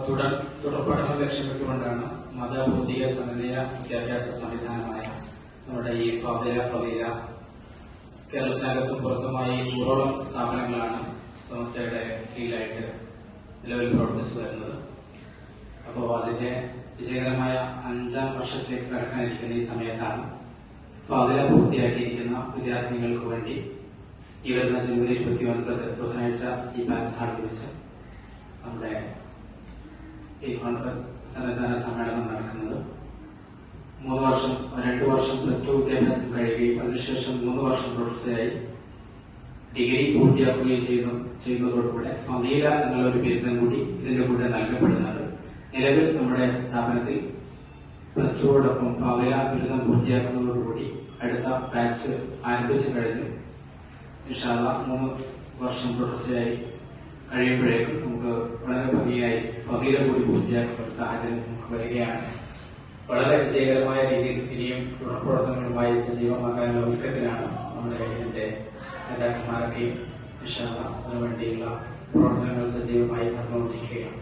തുടർപഠനം ലക്ഷ്യമിട്ടുകൊണ്ടാണ് മതബൗദ്ധിക സമന്വയ വിദ്യാഭ്യാസ സംവിധാനമായ നമ്മുടെ ഈ ഫളീല കേരളത്തിനകത്തും പുറത്തുമായി 100ഓളം സ്ഥാപനങ്ങളാണ് സംസ്ഥയുടെ കീഴിലായിട്ട് നിലവിൽ പ്രവർത്തിച്ചു വരുന്നത്. അപ്പോൾ അതിന്റെ വിജയകരമായ 5ാം വർഷത്തിലേക്ക് കടക്കാനിരിക്കുന്ന ഈ സമയത്താണ് ഫളീല പൂർത്തിയാക്കിയിരിക്കുന്ന വിദ്യാർത്ഥിനികൾക്ക് വേണ്ടി ഈ വരുന്ന ജനുവരി 29 ബുധനാഴ്ച സിപാൻസ് ഹാളിൽ വെച്ച് നമ്മുടെ ഈ സന്നദ്ധാന സമ്മേളനം നടക്കുന്നത്. 2 വർഷം +2 വിദ്യാഭ്യാസം കഴിയുകയും അതിനുശേഷം 3 വർഷം തുടർച്ചയായി ഡിഗ്രി പൂർത്തിയാക്കുകയും ചെയ്യുന്നതോടുകൂടെ ഫളീല എന്നുള്ള ഒരു ബിരുദം കൂടി ഇതിന്റെ കൂടെ നൽകപ്പെടുന്നത്. നിലവിൽ നമ്മുടെ സ്ഥാപനത്തിൽ +2ഓടൊപ്പം ഫളീല ബിരുദം പൂർത്തിയാക്കുന്നതോടുകൂടി അടുത്ത ബാച്ച് ആരംഭിച്ചു കഴിഞ്ഞു. ഇൻഷാ അല്ലാഹ് 3 വർഷം തുടർച്ചയായി കഴിയുമ്പോഴേക്കും നമുക്ക് വളരെ ഭംഗിയായി ഫളീല കൂടി പൂർത്തിയാക്കുന്ന ഒരു സാഹചര്യം നമുക്ക് വരികയാണ്. വളരെ വിജയകരമായ രീതിയിൽ ഇനിയും തുടർപ്രവർത്തനങ്ങളുമായി സജീവമാക്കാനുള്ള ഒരുക്കത്തിലാണ് നമ്മുടെ ഇതിന്റെ നേതാക്കന്മാരൊക്കെയും ഇൻഷാ അല്ലാഹ് അതിനുവേണ്ടിയുള്ള പ്രവർത്തനങ്ങൾ സജീവമായി നടന്നുകൊണ്ടിരിക്കുകയാണ്.